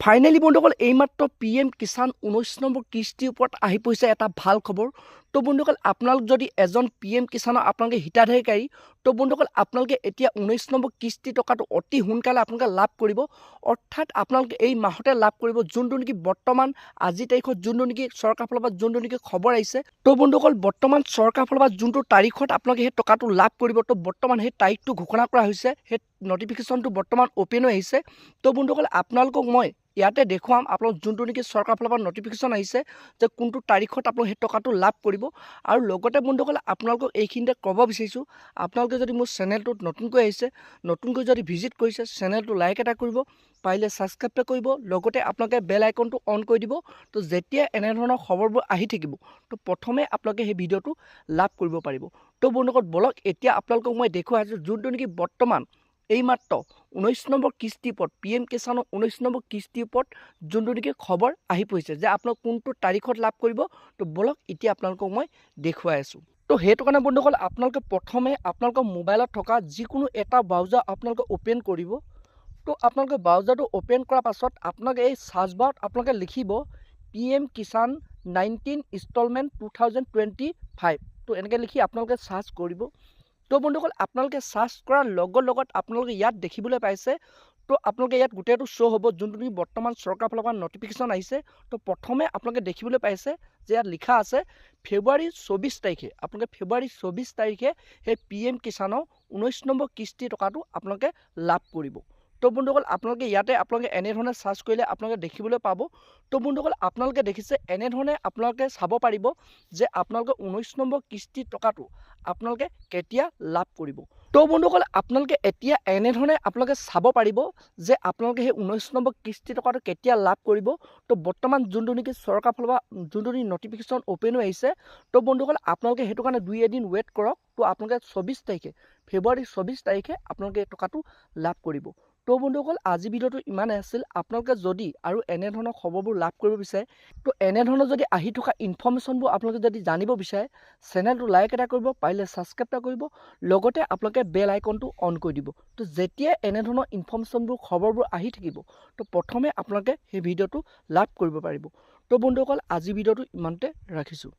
Finally বন্ধুসকল এইমাত্ৰ PM Kisan 19 number কিস্তিৰ ওপৰত আহি পৰিছে এটা ভাল খবৰ। তো বন্ধুসকল আপোনালোক যদি এজন PM কিষাণৰ আপোনালোকে হিতাধিকাৰী, তো বন্ধুসকল আপোনালোকে এতিয়া 19 নম্বৰ কিস্তি টকাটো অতি সোনকালে আপোনালোকে লাভ কৰিব। অৰ্থাৎ আপোনালোকে এই মাহতে লাভ কৰিব, যোনটো নেকি বৰ্তমান আজি তাৰিখত যোনটো নেকি চৰকাৰৰ ফালৰ পৰা যোনটো নেকি খবৰ আহিছে। তো বন্ধুসকল বৰ্তমান চৰকাৰৰ ফালৰ পৰা যোনটো তাৰিখত আপোনালোকে সেই টকাটো লাভ কৰিব, তো বৰ্তমান সেই তাৰিখটো ঘোষণা কৰা হৈছে, সেই নটিফিকেশ্যনটো বৰ্তমান অ'পেন হৈ আহিছে। তো বন্ধুসকল আপোনালোকক মই ইয়াতে দেখুৱাম আপোনালোক যোনটো নেকি চৰকাৰৰ ফালৰ পৰা নটিফিকেশ্যন আহিছে যে কোনটো তাৰিখত আপোনালোকে সেই টকাটো লাভ কৰিব। আৰু লগতে বন্ধুসকল আপোনালোকক এইখিনিতে ক'ব বিচাৰিছোঁ, আপোনালোকে যদি মোৰ চেনেলটোত নতুনকৈ আহিছে, নতুনকৈ যদি ভিজিট কৰিছে, চেনেলটো লাইক এটা কৰিব, পাৰিলে ছাবস্ক্ৰাইব এটা কৰিব, লগতে আপোনালোকে বেল আইকনটো অন কৰি দিব। তো যেতিয়া এনেধৰণৰ খবৰবোৰ আহি থাকিব, তো প্ৰথমে আপোনালোকে সেই ভিডিঅ'টো লাভ কৰিব পাৰিব। তো বন্ধুসকল বলক এতিয়া আপোনালোকক মই দেখুৱাই আছোঁ যোনটো নেকি বৰ্তমান এইমাত্ৰ 19 নম্বৰ কিস্তিৰ ওপৰত PM কিষাণৰ 19 নম্বৰ কিস্তিৰ ওপৰত যোনটো নেকি খবৰ আহি পৰিছে যে আপোনালোক কোনটো তাৰিখত লাভ কৰিব। তো বলক এতিয়া আপোনালোকক মই দেখুৱাই আছোঁ। তো সেইটো কাৰণে বন্ধুসকল আপোনালোকে প্ৰথমে আপোনালোকৰ মোবাইলত থকা যিকোনো এটা ব্ৰাউজাৰ আপোনালোকে অ'পেন কৰিব। তো আপোনালোকে ব্ৰাউজাৰটো অ'পেন কৰাৰ পাছত আপোনালোকে এই চাৰ্চ বাৰত আপোনালোকে লিখিব PM কিষাণ 19 ইনষ্টলমেণ্ট 2025। তো এনেকৈ লিখি আপোনালোকে চাৰ্চ কৰিব। তো বন্ধুসকল আপোনালোকে চাৰ্চ কৰাৰ লগত আপোনালোকে ইয়াত দেখিবলৈ পাইছে, তো আপোনালোকে ইয়াত গোটেইটো শ্ব' হ'ব যোনটো নেকি বৰ্তমান চৰকাৰৰ ফালৰ পৰা নটিফিকেশ্যন আহিছে। তো প্ৰথমে আপোনালোকে দেখিবলৈ পাইছে যে ইয়াত লিখা আছে ফেব্ৰুৱাৰী 24 তাৰিখে, আপোনালোকে ফেব্ৰুৱাৰী 24 তাৰিখে সেই PM কিষাণৰ 19 নম্বৰ কিস্তি টকাটো আপোনালোকে লাভ কৰিব। তো বন্ধুসকল আপোনালোকে ইয়াতে আপোনালোকে এনেধৰণে চাৰ্চ কৰিলে আপোনালোকে দেখিবলৈ পাব। তো বন্ধুসকল আপোনালোকে দেখিছে এনেধৰণে আপোনালোকে চাব পাৰিব যে আপোনালোকে 19 নম্বৰ কিস্তি টকাটো আপোনালোকে কেতিয়া লাভ কৰিব। তো বন্ধুসকল আপোনালোকে এতিয়া এনেধৰণে আপোনালোকে চাব পাৰিব যে আপোনালোকে সেই 19 নম্বৰ কিস্তি টকাটো কেতিয়া লাভ কৰিব। তো বৰ্তমান যোনটো নেকি চৰকাৰৰ ফালৰ পৰা যোনটো নেকি নটিফিকেশ্যন অ'পেন হৈ আহিছে, তো বন্ধুসকল আপোনালোকে সেইটো কাৰণে 2 এদিন ৱেইট কৰক। তো আপোনালোকে 24 তাৰিখে ফেব্ৰুৱাৰী 24 তাৰিখে আপোনালোকে এই টকাটো লাভ কৰিব। তো বন্ধুসকল আজি ভিডিঅ'টো ইমানেই আছিল। আপোনালোকে যদি আৰু এনেধৰণৰ খবৰবোৰ লাভ কৰিব বিচাৰে, তো এনেধৰণৰ যদি আহি থকা ইনফৰ্মেশ্যনবোৰ আপোনালোকে যদি জানিব বিচাৰে, চেনেলটো লাইক এটা কৰিব, পাৰিলে ছাবস্ক্ৰাইব এটা কৰিব, লগতে আপোনালোকে বেল আইকনটো অন কৰি দিব। তো যেতিয়া এনেধৰণৰ ইনফৰ্মেশ্যনবোৰ খবৰবোৰ আহি থাকিব, তো প্ৰথমে আপোনালোকে সেই ভিডিঅ'টো লাভ কৰিব পাৰিব। তো বন্ধুসকল আজি ভিডিঅ'টো ইমানতে ৰাখিছোঁ।